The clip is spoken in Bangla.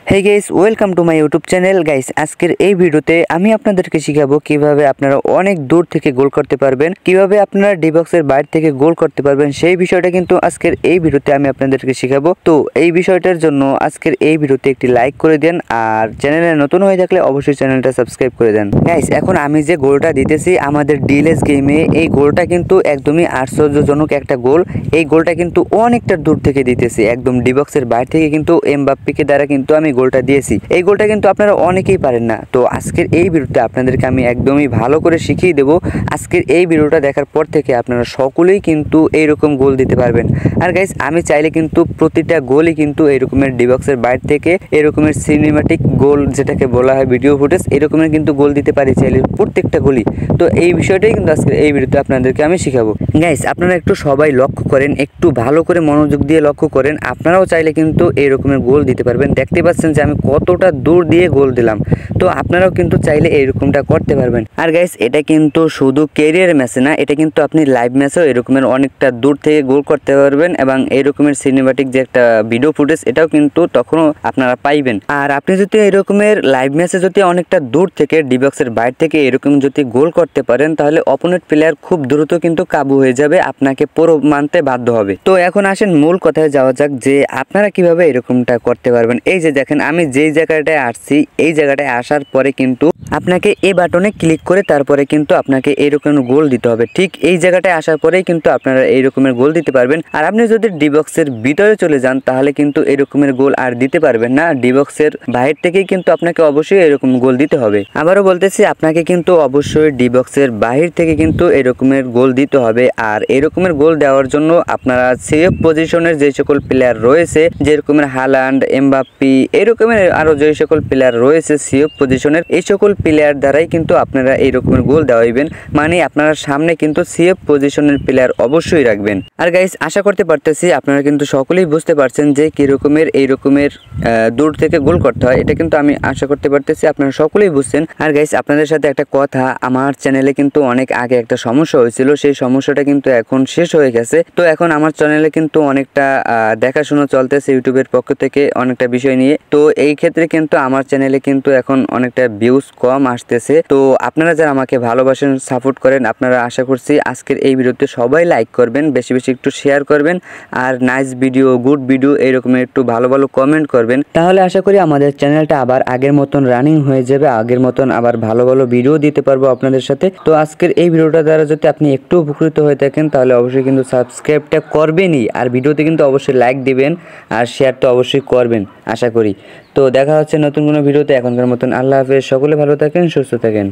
Hey guys welcome to my YouTube channel. Guys আজকের এই ভিডিওতে আমি আপনাদেরকে শিখাবো কিভাবে আপনারা অনেক দূর থেকে গোল করতে পারবেন, কিভাবে আপনারা ডি বক্সের বাইরে থেকে গোল করতে পারবেন সেই বিষয়টা কিন্তু আজকের এই ভিডিওতে আমি আপনাদেরকে শিখাবো। তো এই বিষয়টার জন্য আজকের এই ভিডিওতে একটি লাইক করে দেন আর চ্যানেলে নতুন হয়ে থাকলে অবশ্যই চ্যানেলটা সাবস্ক্রাইব করে দেন। গাইস এখন আমি যে গোলটা দিতেছি আমাদের ডিএলএস গেমে, এই গোলটা কিন্তু একদমই আশ্চর্যজনক একটা গোল। এই গোলটা কিন্তু অনেকটা দূর থেকে দিতেছি, একদম ডি বক্সের বাইরে থেকে কিন্তু এমবাপ্পেকে দ্বারা কিন্তু আমি গোলটা দিয়েছি। এই গোলটা কিন্তু আপনারা অনেকেই পারেন না। তো আজকের এই ভিডিওতে আপনাদেরকে আমি একদমই ভালো করে শিখিয়ে দেবো। আজকের এই ভিডিওটা দেখার পর থেকে আপনারা সকলেই কিন্তু এইরকম গোল দিতে পারবেন। আর গাইস আমি চাইলে কিন্তু প্রতিটা গোলই কিন্তু এরকমের ডি বক্সের বাইরে থেকে এরকমের সিনেমাটিক গোল, যেটাকে বলা হয় ভিডিও ফুটেজ, এরকমের কিন্তু গোল দিতে পারি চাইলে প্রত্যেকটা গোলই। তো এই বিষয়টাই কিন্তু আজকের এই ভিডিওতে আপনাদেরকে আমি শিখাবো। গাইস আপনারা একটু সবাই লক্ষ্য করেন, একটু ভালো করে মনোযোগ দিয়ে লক্ষ্য করেন। আপনারাও চাইলে কিন্তু এরকমের গোল দিতে পারবেন। দেখতে পাচ্ছেন যে আমি কতটা দূর দিয়ে গোল দিলাম। তো আপনারাও কিন্তু চাইলে এরকমটা করতে পারবেন। আর গাইস এটা কিন্তু শুধু ক্যারিয়ার ম্যাচে না, এটা কিন্তু আপনি লাইভ ম্যাচেও এরকমের অনেকটা দূর থেকে গোল করতে পারবেন এবং এরকমের সিনেমাটিক যে একটা ভিডিও ফুটেজ এটাও কিন্তু তখনও আপনারা পাইবেন। আর আপনি যদি এরকমের লাইভ ম্যাচে যদি অনেকটা দূর থেকে ডি বক্সের বাইরে থেকে এরকম যদি গোল করতে পারেন তাহলে অপোনেন্ট প্লেয়ার খুব দ্রুত কিন্তু কাবু হয়ে যাবে, আপনাকে পুরো মানতে বাধ্য হবে। তো এখন আসেন মূল কথায় যাওয়া যাক যে আপনারা কিভাবে এরকমটা করতে পারবেন। এই যে দেখেন আমি যেই জায়গাটায় আসছি, এই জায়গাটায় আসার পরে কিন্তু আপনাকে এই বাটনে ক্লিক করে তারপরে কিন্তু আপনাকে এইরকম গোল দিতে হবে। ঠিক এই জায়গাটায় আসার পরেই কিন্তু আপনারা এই রকমের গোল দিতে পারবেন। আর আপনি যদি ডি বক্সের ভিতরে চলে যান তাহলে কিন্তু এই রকমের গোল আর দিতে পারবেন না। ডি বক্সের বাইরে থেকেই কিন্তু আপনাকে অবশ্যই এরকম গোল দিতে হবে। আবারও বলতেছি, আপনাকে কিন্তু অবশ্যই ডি বক্সের বাহির থেকে কিন্তু এরকমের গোল দিতে হবে। আর এরকমের গোল দেওয়ার জন্য আপনারা সেফ পজিশনের যে সকল প্লেয়ার রয়েছে, যেরকমের হালান্ড, এমবাপ্পে, এরকমের আরো যে সকল প্লেয়ার রয়েছে সেফ পজিশনের, এই সকল প্লেয়ার দ্বারাই কিন্তু আপনারা এই রকমের গোল দেওয়াইবেন। মানে আপনারা সামনে কিন্তু সেফ পজিশনের প্লেয়ার অবশ্যই রাখবেন। আর গাইস আশা করতে পারতেছি আপনারা কিন্তু সকলেই বুঝতে পারছেন যে কি রকমের এই রকমের দূর থেকে গোল করতে হয়। এটা কিন্তু আমি আশা করতে পারতেছি আপনারা সকলেই বুঝছেন। আর গাইস আপনাদের সাথে একটা কথা, আমার চ্যানেলে কিন্তু অনেক আগে একটা সমস্যা হয়েছিল, সেই সমস্যাটা কিন্তু এখন শেষ হয়ে গেছে। তো এখন আমার চ্যানেলে কিন্তু অনেকটা দেখাশোনা চলতেছে ইউটিউবের পক্ষ থেকে অনেকটা বিষয় নিয়ে। তো এই ক্ষেত্রে কিন্তু আমার চ্যানেলে কিন্তু এখন অনেকটা ভিউজ কম আসতেছে। তো আপনারা যারা আমাকে ভালোবাসেন, সাপোর্ট করেন, আপনারা আশা করছি আজকের এই ভিডিওতে সবাই লাইক করবেন, বেশি বেশি একটু শেয়ার করবেন আর নাইস ভিডিও, গুড ভিডিও এরকমের একটু ভালো ভালো কমেন্ট করবেন। তাহলে আশা করি আমাদের চ্যানেলটা আবার আগের মতন রানিং হয়ে যাবে, আগের মতন আবার ভালো ভালো ভিডিও দিতে পারবো আপনাদের সাথে। তো আজকের এই ভিডিওটা দ্বারা যদি আপনি একটু উপকৃত হয়ে থাকেন তাহলে অবশ্যই কিন্তু সাবস্ক্রাইবটা করবেনই, আর ভিডিওতে কিন্তু অবশ্যই লাইক দিবেন আর শেয়ার তো অবশ্যই করবেন আশা করি। তো দেখা হচ্ছে নতুন কোনো ভিডিওতে। এখনকার মতন আল্লাহ হাফেজ, সকলে ভালো থাকেন, সুস্থ থাকেন।